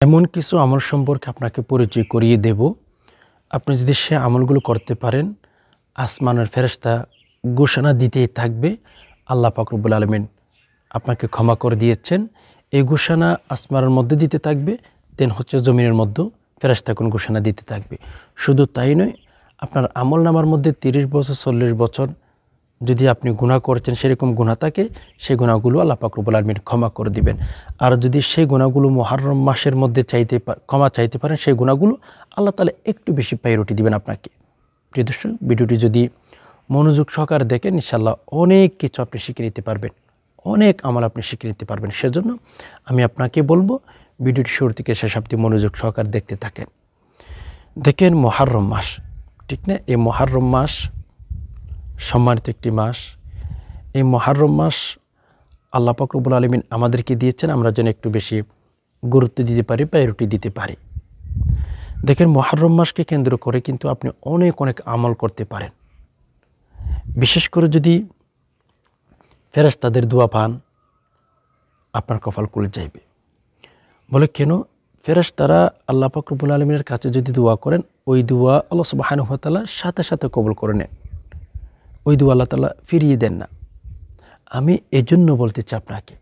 এমন কিছু আমল সম্পর্কে আপনাকে পরিচয় করিয়ে দেব। আপনি যদি সে আমলগুলো করতে পারেন, আসমানের ফেরেশতা ঘোষণা দিতেই থাকবে আল্লাহ পাক রব্বুল আলামিন আপনাকে ক্ষমা করে দিয়েছেন। এই ঘোষণা আসমানের মধ্যে দিতে থাকবে, দেন হচ্ছে জমিনের মধ্যে ফেরেশতাগণ ঘোষণা দিতে থাকবে। শুধু তাই নয়, আপনার আমল নামার মধ্যে 30 বছর 40 বছর যদি আপনি গুনাহ করছেন, সেরকম গুনাহ থাকে, সেই গুনাহগুলো আল্লাহ পাক রব্বুল আলামিন ক্ষমা করে দিবেন। আর যদি সেই গুনাহগুলো মুহররম মাসের মধ্যে ক্ষমা চাইতে পারেন, সেই গুনাহগুলো আল্লাহ তাআলা একটু বেশি প্রায়োরিটি দিবেন আপনাকে। প্রিয় দর্শক, ভিডিওটি যদি মনোযোগ সহকারে দেখেন, ইনশাআল্লাহ অনেক কিছু আপনি শিখে নিতে পারবেন, অনেক আমল আপনি শিখে নিতে পারবেন। সেজন্য আমি আপনাকে বলবো, ভিডিওটি শুরু থেকে শেষ অবধি মনোযোগ সহকারে দেখতে থাকেন। দেখেন, মুহররম মাস, ঠিক না? এই মুহররম মাস সম্মানিত একটি মাস। এই মুহররম মাস আল্লাহ পাক রব্বুল আলামিন আমাদেরকে দিয়েছেন, আমরা যেন একটু বেশি গুরুত্ব দিতে পারি, প্রায়োরিটি দিতে পারি। দেখেন, মুহররম মাসকে কেন্দ্র করে কিন্তু আপনি অনেক আমল করতে পারেন। বিশেষ করে যদি ফেরেশতাদের দোয়া পান, আপনার কপাল খুলে যাইবে। বলে কেন? ফেরেশতারা আল্লাহ পাক রব্বুল আলামিনের কাছে যদি দোয়া করেন, ওই দোয়া আল্লাহ সুবহানাহু ওয়া তাআলা সাথে সাথে কবুল করে নেন। ওই দোয়া আল্লাহ তাআলা ফিরিয়ে দেন না। আমি এজন্য বলতে চাই আপনাকে,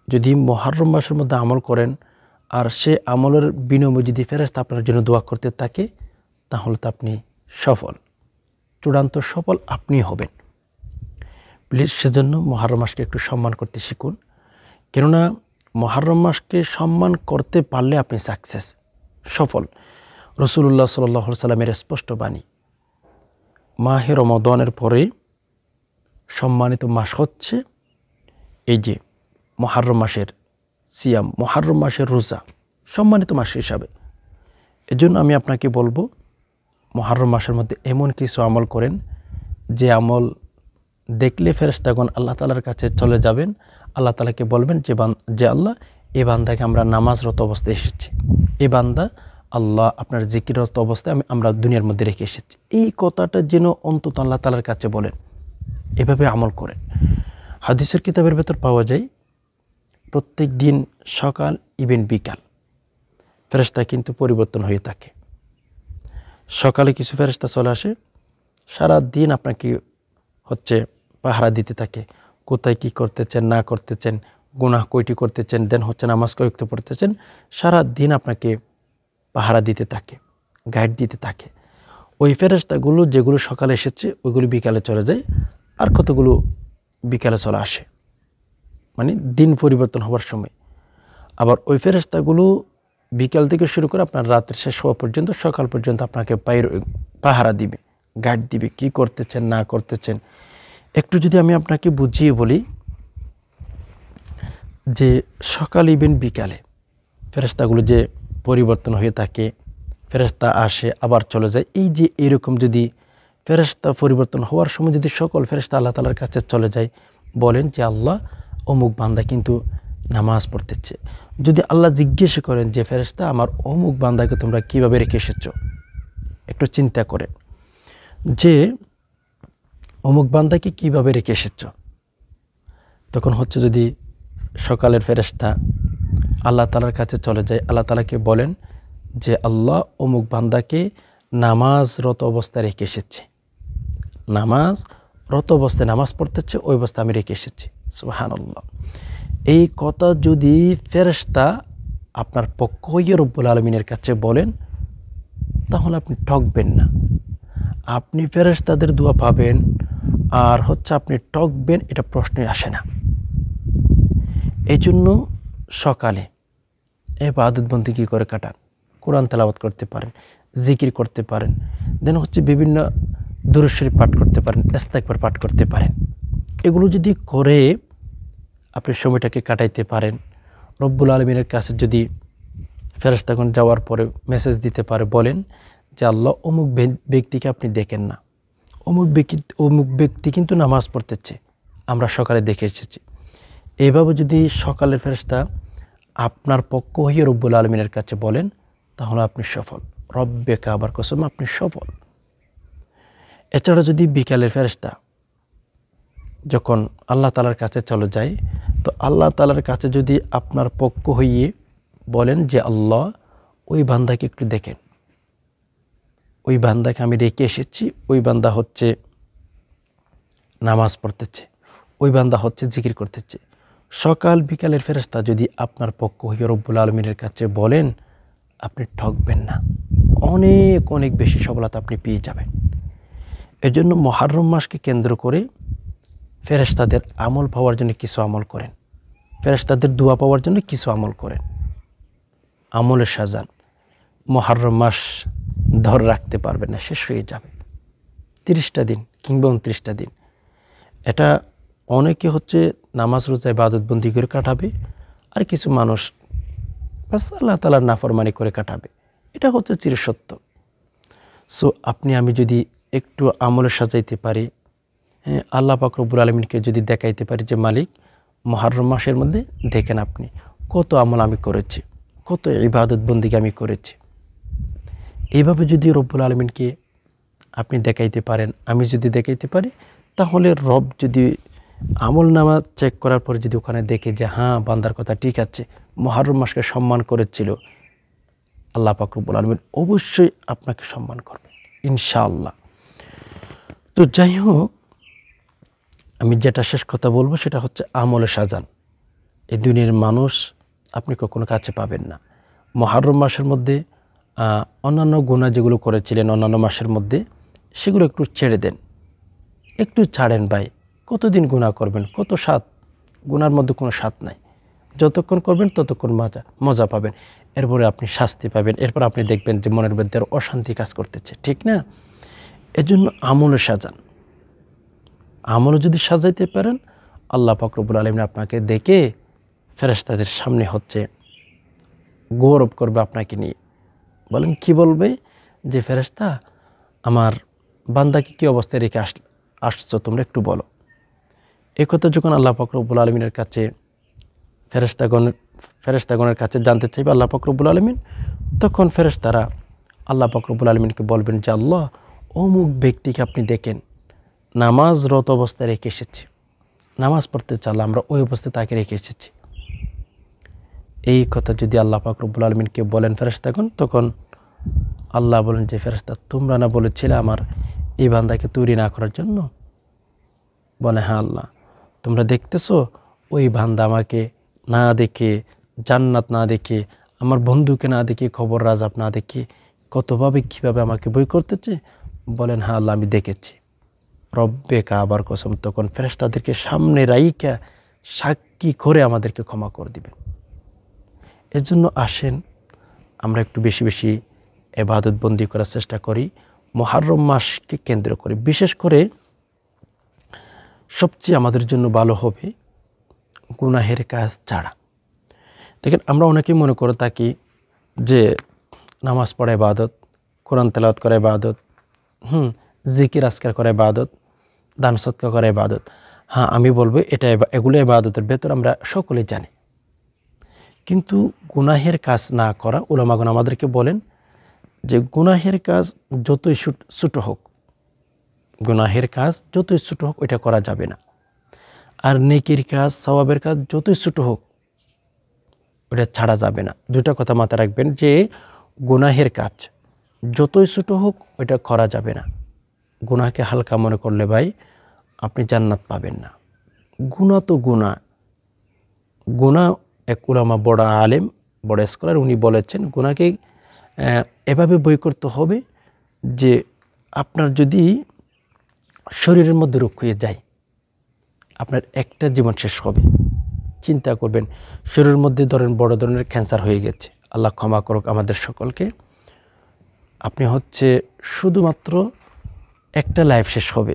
যদি মুহররম মাসের মধ্যে আমল করেন আর সে আমলের বিনিময়ে যদি ফেরেশতা আপনার জন্য দোয়া করতে থাকে, তাহলে তো আপনি সফল, চূড়ান্ত সফল আপনি হবেন। প্লিজ সেজন্য মুহররম মাসকে একটু সম্মান করতে শিখুন। কেননা মুহররম মাসকে সম্মান করতে পারলে আপনি সাকসেস, সফল। রাসূলুল্লাহ সাল্লাল্লাহু আলাইহি সাল্লামের স্পষ্ট বাণী, মাহে রমাদানের পরে সম্মানিত মাস হচ্ছে এই যে মুহররম মাসের সিয়াম, মুহররম মাসের রোজা, সম্মানিত মাস হিসাবে। এজন্য আমি আপনাকে বলবো, মুহররম মাসের মধ্যে এমন কিছু আমল করেন যে আমল দেখলে ফেরেশতাগণ আল্লাহ তাআলার কাছে চলে যাবেন। আল্লাহ তাআলাকে বলবেন যে আল্লাহ, এই বান্দাকে আমরা নামাজরত অবস্থায় এসেছি, এই বান্দা আল্লাহ আপনার জিকিররত অবস্থায় আমরা দুনিয়ার মধ্যে রেখে এসেছি। এই কথাটা যেন অন্তত আল্লাহ তাআলার কাছে বলেন, এভাবে আমল করেন। হাদিসের কিতাবের ভেতর পাওয়া যায়, প্রত্যেক দিন সকাল ইভেন বিকাল ফেরেশতা কিন্তু পরিবর্তন হয়ে থাকে। সকালে কিছু ফেরেশতা চলে আসে, সারা দিন আপনাকে হচ্ছে পাহারা দিতে থাকে, কোথায় কি করতেছেন না করতেছেন, গুনাহ কয়টি করতেছেন, দেন হচ্ছে নামাজ কয়টি পড়তেছেন, সারা দিন আপনাকে পাহারা দিতে থাকে, গাইড দিতে থাকে। ওই ফেরেশতাগুলো যেগুলো সকালে এসেছে ওইগুলো বিকালে চলে যায়, আর কতগুলো বিকালে চলে আসে, মানে দিন পরিবর্তন হওয়ার সময়। আবার ওই ফেরেশতাগুলো বিকাল থেকে শুরু করে আপনার রাতের শেষ হওয়া পর্যন্ত, সকাল পর্যন্ত আপনাকে পাহারা দিবে, গাইড দিবে, কি করতেছেন না করতেছেন। একটু যদি আমি আপনাকে বুঝিয়ে বলি, যে সকাল ইভেন বিকালে ফেরেশতাগুলো যে পরিবর্তন হয়ে থাকে, ফেরেশতা আসে আবার চলে যায়, এই যে এরকম যদি ফেরেশতা পরিবর্তন হওয়ার সময় যদি সকল ফেরেশতা আল্লাহ তাআলার কাছে চলে যায়, বলেন যে আল্লাহ, অমুক বান্দা কিন্তু নামাজ পড়তেছে। যদি আল্লাহ জিজ্ঞেস করেন যে ফেরেশতা, আমার অমুক বান্দাকে তোমরা কিভাবে রেখে এসেছো, একটু চিন্তা করেন যে অমুক বান্দাকে কিভাবে রেখে এসেছো, তখন হচ্ছে যদি সকালের ফেরেশতা আল্লাহ তাআলার কাছে চলে যায়, আল্লাহ তাআলাকে বলেন যে আল্লাহ, অমুক বান্দাকে নামাজরত অবস্থায় রেখে এসেছে, নামাজরত অবস্থায় নামাজ পড়তেছে, ওই অবস্থায় আমি রেখে এসেছি। সুবহানাল্লাহ। এই কথা যদি ফেরেশতা আপনার পক্ষ হয়ে রব্বুল আলামিনের কাছে বলেন, তাহলে আপনি ঠকবেন না। আপনি ফেরেশতাদের দোয়া পাবেন, আর হচ্ছে আপনি ঠকবেন, এটা প্রশ্নই আসে না। এই জন্য সকালে ইবাদত বন্দেগী করে কাটান, কোরআন তেলাওয়াত করতে পারেন, জিকির করতে পারেন, দেন হচ্ছে বিভিন্ন দুরূদ শরীফ পাঠ করতে পারেন, ইস্তেগফার পাঠ করতে পারেন। এগুলো যদি করে আপনি সময়টাকে কাটাইতে পারেন, রব্বুল আলামিনের কাছে যদি ফেরেশতাগণ যাওয়ার পরে মেসেজ দিতে পারে, বলেন যে আল্লাহ, অমুক ব্যক্তিকে আপনি দেখেন না, অমুক ব্যক্তি কিন্তু নামাজ পড়তেছে, আমরা সকালে দেখে এসেছি। এইভাবে যদি সকালের ফেরেশতা আপনার পক্ষ হয়ে রব্বুল আলামিনের কাছে বলেন, তাহলে আপনি সফল, রব্বে কাবার কসম আপনি সফল। এছাড়া যদি বিকালের ফেরেশতা যখন আল্লাহ তাআলার কাছে চলে যায়, তো আল্লাহ তাআলার কাছে যদি আপনার পক্ষ হয়ে বলেন যে আল্লাহ ওই বান্দাকে একটু দেখেন, ওই বান্দাকে আমি রেখে এসেছি, ওই বান্দা হচ্ছে নামাজ পড়তেছে, ওই বান্দা হচ্ছে জিকির করতেছে। সকাল বিকালের ফেরেশতা যদি আপনার পক্ষ হয়ে রব্বুল আলমিনের কাছে বলেন, আপনি ঠকবেন না, অনেক অনেক বেশি সফলতা আপনি পেয়ে যাবেন। এজন্য মুহররম মাসকে কেন্দ্র করে ফেরেশতাদের আমল পাওয়ার জন্য কিছু আমল করেন, ফেরেশতাদের দোয়া পাওয়ার জন্য কিছু আমল করেন। আমলের সাজান মুহররম মাস ধরে রাখতে পারবেন না, শেষ হয়ে যাবে। 30টা দিন কিংবা 29টা দিন, এটা অনেকে হচ্ছে নামাজ রোজা ইবাদত বন্দি করে কাটাবে, আর কিছু মানুষ বাস আল্লাহ তাআলার নাফরমানি করে কাটাবে। এটা হচ্ছে চিরসত্য। সো আপনি আমি যদি একটু আমলে সাজাইতে পারি, হ্যাঁ, আল্লাহ পাক রব্বুল আলামিনকে যদি দেখাইতে পারি যে মালিক মুহররম মাসের মধ্যে দেখেন আপনি কত আমল আমি করেছি, কত ইবাদত বন্দিকে আমি করেছি। এইভাবে যদি রব্বুল আলামিনকে আপনি দেখাইতে পারেন, আমি যদি দেখাইতে পারি, তাহলে রব যদি আমল নামা চেক করার পরে যদি ওখানে দেখে যে হ্যাঁ বান্দার কথা ঠিক আছে, মুহররম মাসকে সম্মান করেছিল, আল্লাহ পাক রব্বুল আলামিন অবশ্যই আপনাকে সম্মান করবেন ইনশাআল্লাহ। তো যাই হোক, আমি যেটা শেষ কথা বলবো সেটা হচ্ছে আমলে সাজান। এই দুনিয়ার মানুষ আপনি কখনো কাছে পাবেন না। মুহররম মাসের মধ্যে অন্যান্য গুনাহ যেগুলো করেছিলেন অন্যান্য মাসের মধ্যে, সেগুলো একটু ছেড়ে দেন, একটু ছাড়েন ভাই। কতদিন গুনাহ করবেন, কত স্বাদ, গুনার মধ্যে কোনো স্বাদ নাই। যতক্ষণ করবেন ততক্ষণ মজা পাবেন, এরপরে আপনি শাস্তি পাবেন, এরপর আপনি দেখবেন যে মনের মধ্যে অশান্তি কাজ করতেছে, ঠিক না? এজন্য আমলে সাজান। আমল যদি সাজাইতে পারেন, আল্লাহ পাক রব্বুল আলামিন আপনাকে দেখে ফেরেশতাদের সামনে হচ্ছে গৌরব করবে আপনাকে নিয়ে। বলেন কি বলবে? যে ফেরেশতা, আমার বান্দাকে কি অবস্থায় রেখে আসছো তোমরা একটু বলো। এই কথা যখন আল্লাহ পাক রব্বুল আলামিনের কাছে ফেরেশতাগণের কাছে জানতে চাইবে আল্লাহ পাক রব্বুল আলামিন, তখন ফেরেশতারা আল্লাহ পাক রব্বুল আলামিনকে বলবেন যে আল্লাহ, অমুক ব্যক্তিকে আপনি দেখেন নামাজরত অবস্থায় রেখে এসেছি, নামাজ পড়তে চাইলে আমরা ওই অবস্থায় তাকে রেখে এসেছি। এই কথা যদি আল্লাহ পাক রব্বুল আলামিনকে বলেন ফেরেশতাগণ, তখন আল্লাহ বলেন যে ফেরেশতা, তোমরা না বলেছিলে আমার এই বান্দাকে তৈরি না করার জন্য? বলে হ্যাঁ আল্লাহ, তোমরা দেখতেছো ওই বান্দা আমাকে না দেখে, জান্নাত না দেখে, আমার বন্ধুকে না দেখে, খবর রাজাব না দেখে কতভাবে কীভাবে আমাকে বই করতেছে। বলেন হ্যাঁ আল্লাহ, আমি দেখেছি। রব্বে কাবার কসম, তখন ফেরেশতাদেরকে সামনে রাইখা সাক্ষী করে আমাদেরকে ক্ষমা করে দিবেন। এর জন্য আসেন আমরা একটু বেশি বেশি ইবাদত বন্দি করার চেষ্টা করি, মুহররম মাসকে কেন্দ্র করে। বিশেষ করে সবচেয়ে আমাদের জন্য ভালো হবে গুনাহের কাজ ছাড়া। দেখেন, আমরা অনেকেই মনে করে থাকি যে নামাজ পড়া ইবাদত, কোরআন তেলাওয়াত করা ইবাদত, জিকির আজকার করা ইবাদত, দান সদকা করা ইবাদত। হ্যাঁ, আমি বলবো এগুলো ইবাদতের ভেতর আমরা সকলেই জানি। কিন্তু গুনাহের কাজ না করা, উলামাগণ আমাদেরকে বলেন যে গুনাহের কাজ যতই ছোট হোক, গুনাহের কাজ যতই ছোট হোক ওইটা করা যাবে না। আর নেকির কাজ, সওয়াবের কাজ যতই ছোট হোক ওটা ছাড়া যাবে না। দুটা কথা মাথায় রাখবেন যে গুনাহের কাজ যতই ছোট হোক ওইটা করা যাবে না। গুনাহকে হালকা মনে করলে ভাই আপনি জান্নাত পাবেন না। গুনাহ তো গুনাহ। গুনাহ, এক উলামা, বড় আলেম, বড় স্কলার, উনি বলেছেন গুনাহকে এভাবে বই করতে হবে যে আপনার যদি শরীরের মধ্যে রোগ হয়ে যায়, আপনার একটা জীবন শেষ হবে। চিন্তা করবেন, শরীরের মধ্যে ধরেন বড় ধরনের ক্যান্সার হয়ে গেছে, আল্লাহ ক্ষমা করুক আমাদের সকলকে। আপনি হচ্ছে শুধুমাত্র একটা লাইফ শেষ হবে।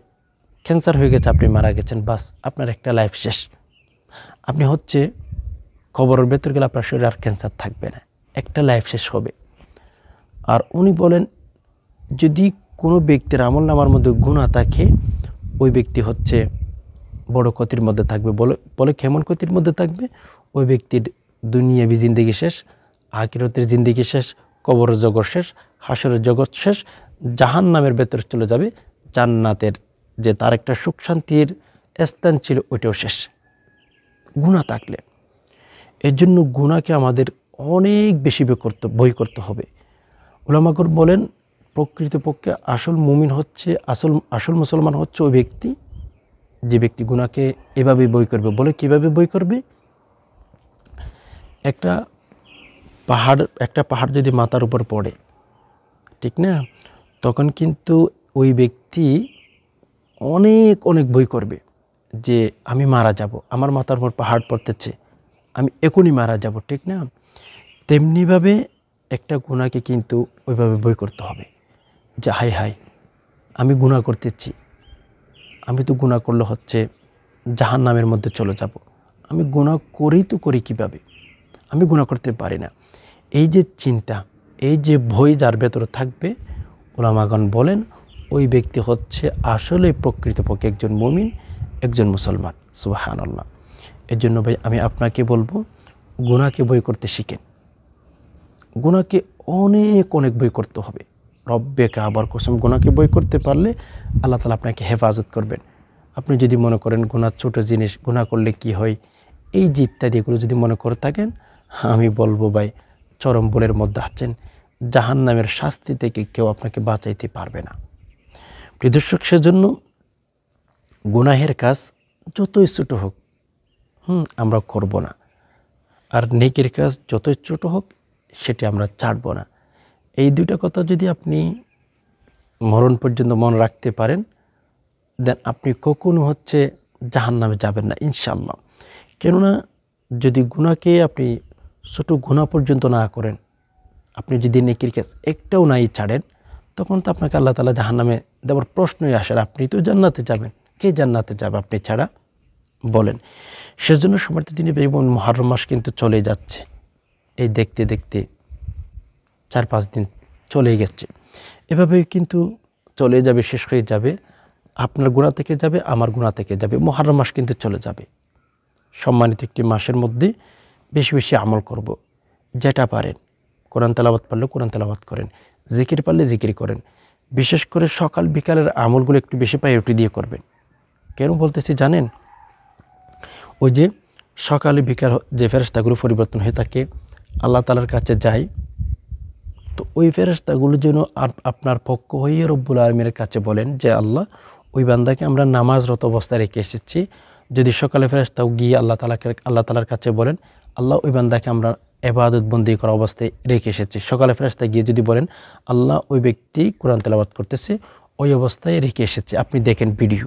ক্যান্সার হয়ে গেছে, আপনি মারা গেছেন, বাস আপনার একটা লাইফ শেষ। আপনি হচ্ছে কবরের ভেতর গেলে আপনার শরীরে আর ক্যান্সার থাকবে না, একটা লাইফ শেষ হবে। আর উনি বলেন যদি কোনো ব্যক্তির আমল নামার মধ্যে গুনাহ থাকে, ওই ব্যক্তি হচ্ছে বড় ক্ষতির মধ্যে থাকবে। বলে কেমন ক্ষতির মধ্যে থাকবে? ওই ব্যক্তির দুনিয়াবি জিন্দেগি শেষ, আখিরাতের জিন্দেগি শেষ, কবরের জগৎ শেষ, হাসরের জগৎ শেষ, জাহান্নামের ভেতর চলে যাবে। জান্নাতের যে তার একটা সুখ শান্তির স্থান ছিল ওইটাও শেষ গুনাহ থাকলে। এর জন্য গুনাহকে আমাদের অনেক বেশি বই করতে হবে। উলামাগণ বলেন প্রকৃতপক্ষে আসল মুমিন হচ্ছে, আসল মুসলমান হচ্ছে ওই ব্যক্তি যে ব্যক্তি গুনাহকে এভাবে বই করবে। বলে কিভাবে বই করবে? একটা পাহাড় যদি মাথার উপর পড়ে, ঠিক না, তখন কিন্তু ওই ব্যক্তি অনেক অনেক বই করবে যে আমি মারা যাব, আমার মাথার উপর পাহাড় পড়তেছে, আমি এখনই মারা যাব, ঠিক না। তেমনিভাবে একটা গুনাহকে কিন্তু ওইভাবে বই করতে হবে যে হাই হাই আমি গুনাহ করতেছি, আমি তো গুনাহ করলে হচ্ছে জাহান্নামের মধ্যে চলে যাব, আমি গুনাহ করি কিভাবে, আমি গুনাহ করতে পারি না। এই যে চিন্তা, এই যে ভয় যার ভেতরে থাকবে, উলামাগণ বলেন ওই ব্যক্তি হচ্ছে আসলে প্রকৃতপক্ষে একজন মুমিন, একজন মুসলমান। সুবহানাল্লাহ। এর জন্য ভাই আমি আপনাকে বলবো গুনাহকে বই করতে শিখেন। গুনাহকে অনেক অনেক বই করতে হবে। রব্বে কাবার কসম, গুনাহকে বই করতে পারলে আল্লাহ তাআলা আপনাকে হেফাজত করবেন। আপনি যদি মনে করেন গুনাহ ছোট জিনিস, গুনাহ করলে কি হয়, এই যে ইত্যাদি এগুলো যদি মনে করে থাকেন, আমি বলবো ভাই চরম ভুলের মধ্যে আছেন। জাহান্নামের শাস্তি থেকে কেউ আপনাকে বাঁচাইতে পারবে না। প্রিয় দর্শক, সেজন্য গুনাহের কাজ যতই ছোট হোক আমরা করব না, আর নেকির কাজ যতই ছোট হোক সেটি আমরা ছাড়ব না। এই দুইটা কথা যদি আপনি মরণ পর্যন্ত মনে রাখতে পারেন, দেন আপনি কখনো হচ্ছে জাহান্নামে যাবেন না ইনশাআল্লাহ। কেননা যদি গুনাহকে আপনি ছোট গুনাহ পর্যন্ত না করেন, আপনি যদি নেকির কাজ একটাও নাই ছাড়েন, তখন তো আপনাকে আল্লাহ তাআলা জাহান্নামে দেওয়ার প্রশ্নই আসে না। আপনি তো জান্নাতে যাবেন, কে জান্নাতে যাবে আপনি ছাড়া, বলেন। সেজন্য সমর্থ তিনি বেগুন মুহররম মাস কিন্তু চলে যাচ্ছে, এই দেখতে দেখতে 4-5 দিন চলে গেছে, এভাবে কিন্তু চলে যাবে, শেষ হয়ে যাবে। আপনার গুনাহ থেকে যাবে, আমার গুনাহ থেকে যাবে, মুহররম মাস কিন্তু চলে যাবে। সম্মানিত একটি মাসের মধ্যে বেশি বেশি আমল করব, যেটা পারেন। কোরআন তেলাওয়াত পারলে কোরআন তেলাওয়াত করেন, জিকির পারলে জিকির করেন। বিশেষ করে সকাল বিকালের আমলগুলো একটু বেশি প্রায়োরিটি দিয়ে করবেন। কেন বলতেছি জানেন? ওই যে সকালে বিকাল যে ফেরেশতাগুলো পরিবর্তন হয়ে থাকে, আল্লাহ তাআলার কাছে যায়, তো ওই ফেরেশতাগুলো যেন আপনার পক্ষ হয়ে রব্বুল আলামিনের কাছে বলেন যে আল্লাহ, ওই বান্দাকে আমরা নামাজরত অবস্থায় রেখে এসেছি। যদি সকালে ফেরেশতাও গিয়ে আল্লাহ তাআলার কাছে বলেন, আল্লাহ, ওই বান্দাকে আমরা ইবাদত বন্দি করা অবস্থায় রেখে এসেছি। সকালে ফেরেশতা গিয়ে যদি বলেন, আল্লাহ, ওই ব্যক্তি কোরআন তেলাওয়াত করতেছে, ওই অবস্থায় রেখে এসেছে, আপনি দেখেন ভিডিও।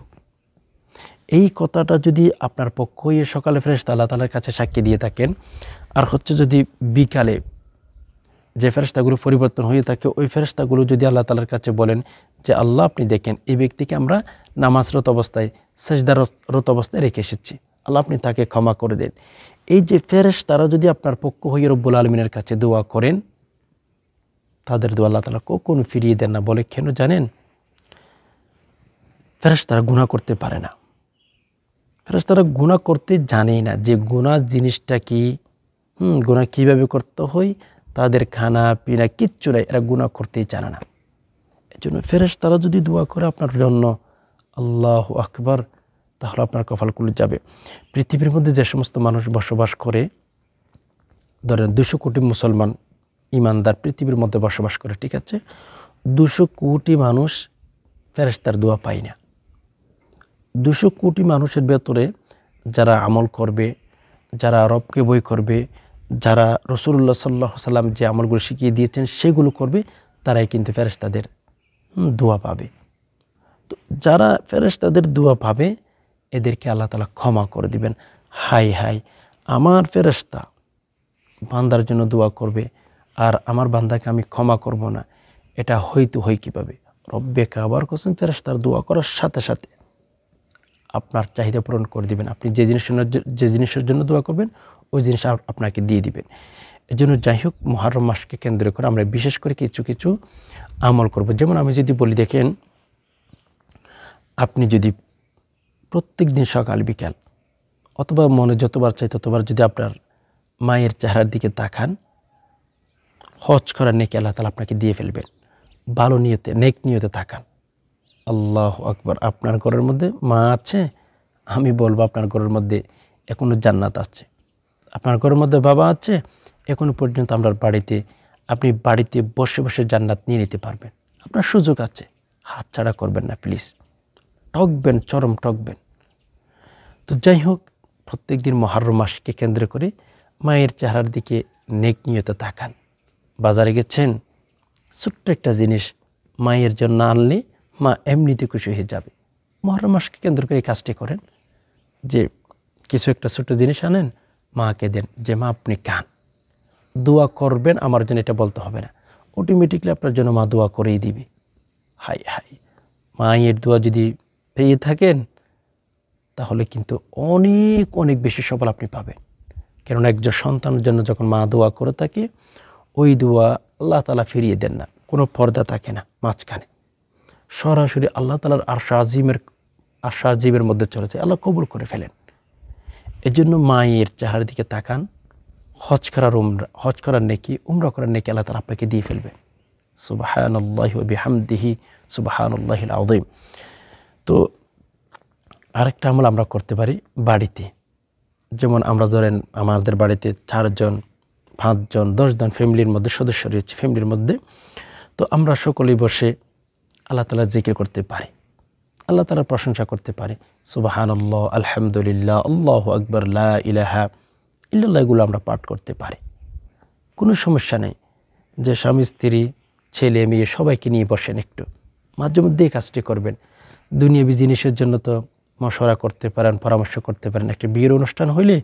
এই কথাটা যদি আপনার পক্ষ হয়ে সকালে ফেরেশতা আল্লাহ তাআলার কাছে সাক্ষী দিয়ে থাকেন, আর হচ্ছে যদি বিকালে যে ফেরেশতাগুলো পরিবর্তন হয়ে থাকে, ওই ফেরেশতাগুলো যদি আল্লাহ তাআলার কাছে বলেন যে আল্লাহ, আপনি দেখেন এই ব্যক্তিকে আমরা নামাজরত অবস্থায়, সেজদারত অবস্থায় রেখে এসেছি, আল্লাহ আপনি তাকে ক্ষমা করে দেন। এই যে ফেরেশতারা যদি আপনার পক্ষ হয়ে রব্বুল আলামিনের কাছে দোয়া করেন, তাদের দোয়া আল্লাহ তাআলা কখনো ফিরিয়ে দেন না। বলে কেন জানেন? ফেরেশতারা গুনাহ করতে পারে না, ফেরেশতারা গুনাহ করতে জানেই না যে গুনাহ জিনিসটা কি, গুনাহ কীভাবে করতে হয়, তাদের খানা পিনা কিচ্ছু নাই, এরা গুনাহ করতেই জানে না। এই জন্য ফেরেশতারা যদি দোয়া করে আপনার জন্য, আল্লাহু আকবার, তাহলে আপনার কপাল খুলে যাবে। পৃথিবীর মধ্যে যে সমস্ত মানুষ বসবাস করে, ধরেন 200 কোটি মুসলমান ইমানদার পৃথিবীর মধ্যে বসবাস করে, ঠিক আছে, 200 কোটি মানুষ ফেরেশতার দোয়া পায় না। 200 কোটি মানুষের ভেতরে যারা আমল করবে, যারা রবকে বই করবে, যারা রাসূলুল্লাহ সাল্লাল্লাহু আলাইহি ওয়াসাল্লাম যে আমলগুলো শিখিয়ে দিয়েছেন সেগুলো করবে, তারাই কিন্তু ফেরেশতাদের দোয়া পাবে। তো যারা ফেরেশতাদের দোয়া পাবে, এদেরকে আল্লাহ তাআলা ক্ষমা করে দিবেন। হাই হাই, আমার ফেরেশতা বান্দার জন্য দোয়া করবে আর আমার বান্দাকে আমি ক্ষমা করব না, এটা হইতে হয় কীভাবে? রব্বে কাবার কসম, ফেরেশতার দোয়া করার সাথে সাথে আপনার চাহিদা পূরণ করে দিবেন। আপনি যে জিনিসের জন্য দোয়া করবেন, ওই জিনিস আপনাকে দিয়ে দিবেন। এজন্য যাই হোক, মুহররম মাসকে কেন্দ্র করে আমরা বিশেষ করে কিছু কিছু আমল করব। যেমন আমি যদি বলি, দেখেন, আপনি যদি প্রত্যেক দিন সকাল বিকাল অথবা মনে যতবার চাই ততবার যদি আপনার মায়ের চেহারার দিকে তাকান, হজ করার নেকি আল্লাহ তাআলা আপনাকে দিয়ে ফেলবেন। ভালো নিয়তে, নেক নিয়তে তাকান। আল্লাহু আকবার। আপনার ঘরের মধ্যে মা আছে, আমি বলবো আপনার ঘরের মধ্যে এখনো জান্নাত আছে। আপনার ঘরের মধ্যে বাবা আছে, এখনো পর্যন্ত আমরা আপনি বাড়িতে বসে বসে জান্নাত নিয়ে নিতে পারবেন। আপনার সুযোগ আছে, হাতছাড়া করবেন না প্লিজ। ঠকবেন, চরম ঠকবেন। তো যাই হোক, প্রত্যেক দিন মুহররম মাসকে কেন্দ্র করে মায়ের চেহারার দিকে নেক নিয়তে তাকান। বাজারে গেছেন, ছোট্ট একটা জিনিস মায়ের জন্য আনলে মা এমনিতে খুশি হয়ে যাবে। মুহররম মাসকে কেন্দ্র করে এই কাজটি করেন যে কিছু একটা ছোট্ট জিনিস আনেন, মাকে দেন যে মা আপনি খান। দোয়া করবেন, আমার জন্য এটা বলতে হবে না, অটোমেটিকলি আপনার জন্য মা দোয়া করেই দিবে। হাই হাই, মায়ের দোয়া যদি পেয়ে থাকেন তাহলে কিন্তু অনেক অনেক বেশি সফল আপনি পাবেন। কেননা একজন সন্তানের জন্য যখন মা দোয়া করে থাকে, ওই দোয়া আল্লাহ তাআলা ফিরিয়ে দেন না, কোনো পর্দা থাকে না মাঝখানে, সরাসরি আল্লাহ তাআলার আরশ আজিমের মধ্যে চলে যায়, আল্লাহ কবুল করে ফেলেন। এজন্য মায়ের চেহারার দিকে তাকান। হজ করার নেকি, উমরা করার নেকি আল্লাহ তাআলা আপনাকে দিয়ে ফেলবে। সুবহানাল্লাহি ওয়া বিহামদিহি সুবহানাল্লাহিল আযীম। তো আরেকটা আমল আমরা করতে পারি বাড়িতে। যেমন আমরা ধরেন আমাদের বাড়িতে 4 জন, 5 জন, 10 জন ফ্যামিলির মধ্যে সদস্য রয়েছে ফ্যামিলির মধ্যে। তো আমরা সকলেই বসে আল্লাহ তাআলার জিকির করতে পারি, আল্লাহ তাআলার প্রশংসা করতে পারি। সুবহানাল্লাহ, আলহামদুলিল্লাহ, আল্লাহু আকবার, লা ইলাহা ইল্লাল্লাহ, এগুলো আমরা পাঠ করতে পারি। কোনো সমস্যা নেই যে স্বামী স্ত্রী ছেলে মেয়ে সবাইকে নিয়ে বসেন, একটু মাঝে মধ্যে এই কাজটি করবেন। দুনিয়াবি জিনিসের জন্য তো মশওয়ারা করতে পারেন, পরামর্শ করতে পারেন। একটা বিয়ের অনুষ্ঠান হইলে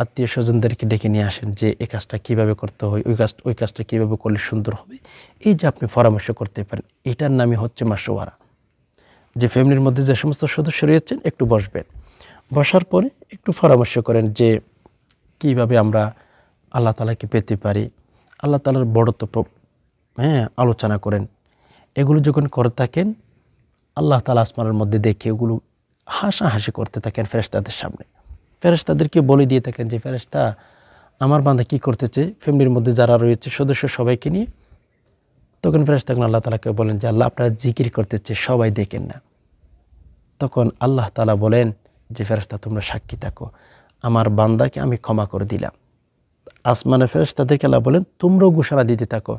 আত্মীয় স্বজনদেরকে ডেকে নিয়ে আসেন যে এই কাজটা কীভাবে করতে হয়, ওই কাজটা কীভাবে করলে সুন্দর হবে, এই যে আপনি পরামর্শ করতে পারেন, এটার নামই হচ্ছে মাশওয়ারা। যে ফ্যামিলির মধ্যে যে সমস্ত সদস্য রয়েছেন একটু বসবেন, বসার পরে একটু পরামর্শ করেন যে কীভাবে আমরা আল্লাহ তাআলাকে পেতে পারি, আল্লাহ তাআলার বড়ত্ব আলোচনা করেন। এগুলো যখন করে থাকেন, আল্লাহ তাআলা আসমানের মধ্যে দেখে এগুলো হাসাহাসি করতে থাকেন ফেরেশতাদের সামনে। ফেরেশতাদেরকে বলে দিয়ে থাকেন যে ফেরেশতা, আমার বান্দা কী করতেছে, ফ্যামিলির মধ্যে যারা রয়েছে সদস্য সবাইকে নিয়ে। তখন ফেরেশতাগণ আল্লাহ তাআলাকে বলেন যে আল্লাহ আপনারা জিকির করতেছে, সবাই দেখেন না। তখন আল্লাহ তাআলা বলেন যে ফেরেশতা তোমরা সাক্ষী থাকো, আমার বান্দাকে আমি ক্ষমা করে দিলাম। আসমানের ফেরেশতাদেরকে আল্লাহ বলেন তোমরাও ঘোষণা দিতে থাকো,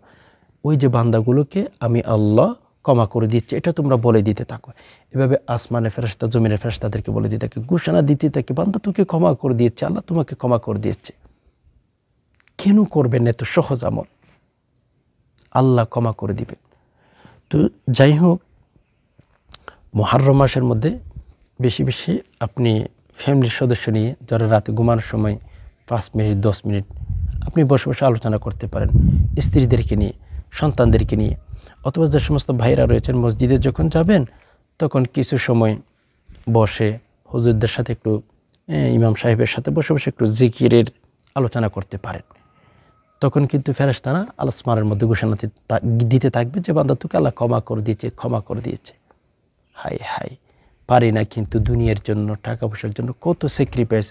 ওই যে বান্দাগুলোকে আমি আল্লাহ ক্ষমা করে দিচ্ছি, এটা তোমরা বলে দিতে থাকো। এভাবে আসমানের ফেরেশতা জমিনের ফেরেশতাদেরকে বলে দিতে থাকে, ঘোষণা দিতে থাকে, বান্দা তোকে ক্ষমা করে দিয়েছে, আল্লাহ তোমাকে ক্ষমা করে দিয়েছে। কেন করবেন এত সহজ আমল? আল্লাহ ক্ষমা করে দিবেন। তো যাই হোক, মুহররম মাসের মধ্যে বেশি বেশি আপনি ফ্যামিলির সদস্য নিয়ে, যারা রাতে ঘুমানোর সময় 5 মিনিট 10 মিনিট আপনি বসে বসে আলোচনা করতে পারেন, স্ত্রীদেরকে নিয়ে, সন্তানদেরকে নিয়ে। অথবা যে সমস্ত ভাইরা রয়েছেন মসজিদে যখন যাবেন, তখন কিছু সময় বসে হুজুরদের সাথে একটু, ইমাম সাহেবের সাথে বসে বসে একটু জিকিরের আলোচনা করতে পারেন। তখন কিন্তু ফেরেশতারা আসমানের মধ্যে ঘোষণা দিতে থাকবে যে বান্দা তোকে আল্লাহ ক্ষমা করে দিয়েছে, ক্ষমা করে দিয়েছে। হাই হাই, পারি না কিন্তু দুনিয়ার জন্য, টাকা পয়সার জন্য কত স্যাক্রিফাইস,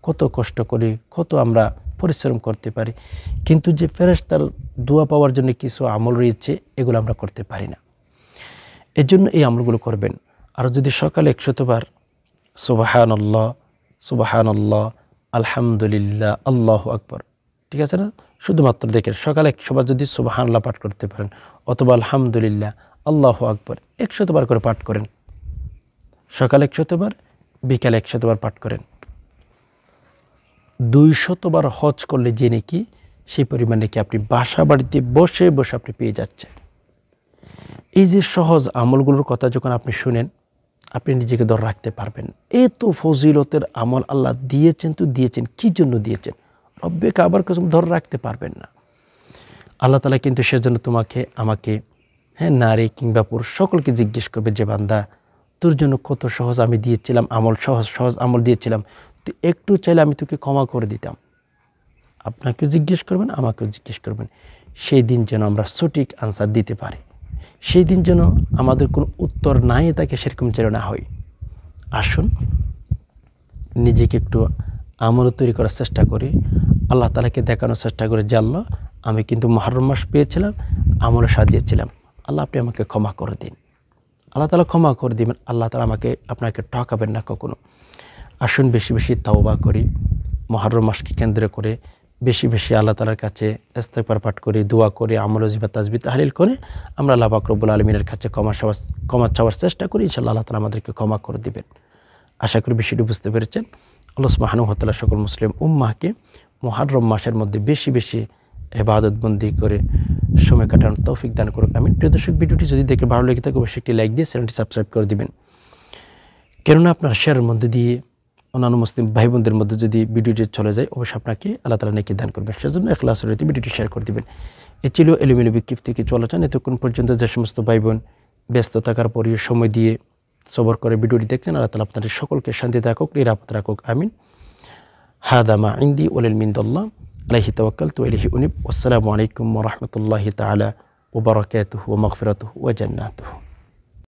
কত কষ্ট করি, কত আমরা পরিশ্রম করতে পারি, কিন্তু যে ফেরেশতার দোয়া পাওয়ার জন্য কিছু আমল রয়েছে, এগুলো আমরা করতে পারি না। এর জন্য এই আমলগুলো করবেন। আর যদি সকালে 100 বার সুবহানাল্লাহ সুবহানাল্লাহ আলহামদুলিল্লাহ আল্লাহু আকবার, ঠিক আছে না? শুধুমাত্র দেখেন সকালে 100 বার যদি সুবহানাল্লাহ পাঠ করতে পারেন, অথবা আলহামদুলিল্লাহ আল্লাহু আকবার 100 বার করে পাঠ করেন। সকালে 100 বার, বিকালে 100 বার পাঠ করেন। 200 বার হজ করলে যে নাকি, সেই পরিমাণ নাকি আপনি বাসা বাড়িতে বসে বসে আপনি পেয়ে যাচ্ছেন। এই যে সহজ আমলগুলোর কথা যখন আপনি শুনেন, আপনি নিজেকে ধরে রাখতে পারবেন। এত ফজিলতের আমল আল্লাহ দিয়েছেন, তো দিয়েছেন কী জন্য দিয়েছেন? রব্বে কাবার কসম ধরে রাখতে পারবেন না। আল্লাহ তাআলা কিন্তু সেজন্য তোমাকে, আমাকে, নারী কিংবা পুরুষ সকলকে জিজ্ঞেস করবে যে বান্দা তোর জন্য কত সহজ আমি দিয়েছিলাম আমল, সহজ সহজ আমল দিয়েছিলাম, তুই একটু চাইলে আমি তোকে ক্ষমা করে দিতাম। আপনাকেও জিজ্ঞেস করবেন, আমাকেও জিজ্ঞেস করবেন। সেই দিন যেন আমরা সঠিক আনসার দিতে পারি, সেই দিন যেন আমাদের কোনো উত্তর নাই তাকে, সেরকম যেন না হয়। আসুন নিজেকে একটু আমল তৈরি করার চেষ্টা করি, আল্লাহ তাআলাকে দেখানোর চেষ্টা করি যে আল্লাহ আমি কিন্তু মুহররম মাস পেয়েছিলাম, আমলে সাজিয়েছিলাম, আল্লাহ আপনি আমাকে ক্ষমা করে দিন। আল্লাহ তাআলা ক্ষমা করে দিবেন, আল্লাহ তাআলা আপনাকে ঠকাবেন না কখনো। আসুন বেশি বেশি তাওবা করি, মুহররম মাসকে কেন্দ্র করে বেশি বেশি আল্লাহ তাআলার কাছে ইস্তেগফার পাঠ করি, দোয়া করি, আমল ওজিফা তাসবিহ তাহলিল করে আমরা আল্লাহ পাক রব্বুল আলামিনের কাছে ক্ষমা চাওয়ার চেষ্টা করি। ইনশাআল্লাহ আল্লাহ তাআলা আমাদেরকে ক্ষমা করে দিবেন। আশা করি বিষয়টি বুঝতে পেরেছেন। আল্লাহ সুবহানাহু ওয়া তাআলা সকল মুসলিম উম্মাহকে মুহররম মাসের মধ্যে বেশি বেশি ইবাদত বন্দি করে সময় কাটানোর তৌফিক দান করুক, আমিন। প্রিয় দর্শক, ভিডিওটি যদি দেখে ভালো লেগে থাকে অবশ্যই একটি লাইক দিয়ে চ্যানেলটি সাবস্ক্রাইব করে দিবেন। কেননা আপনার শেয়ারের মধ্যে দিয়ে অন্যান্য মুসলিম ভাই বোনদের মধ্যে যদি ভিডিওটি চলে যায় অবশ্যই আপনাকে আল্লাহ তাআলা নেকি দান করবেন। সেজন্য ইখলাসের সাথে ভিডিওটি শেয়ার করে দিবেন। এ ছিল এলোমেলো বিক্ষিপ্ত কিছু আলোচনা। এতক্ষণ পর্যন্ত যে সমস্ত ভাই বোন ব্যস্ত থাকার পরেও সময় দিয়ে সবর করে ভিডিওটি দেখছেন, আল্লাহ তাআলা আপনাদের সকলকে শান্তিতে রাখুক, নিরাপদ রাখুক, আমিন। হাদা মা ইনদি ওয়া লিল মিনদাল্লাহ আলাইহি তাওয়াক্কালতু ওয়া ইলাইহি উনীব। ওয়াসসালামু আলাইকুম ওয়া রাহমাতুল্লাহি তাআলা ওয়া বারাকাতুহু ওয়া মাগফিরাতুহু ওয়া জান্নাতুহু।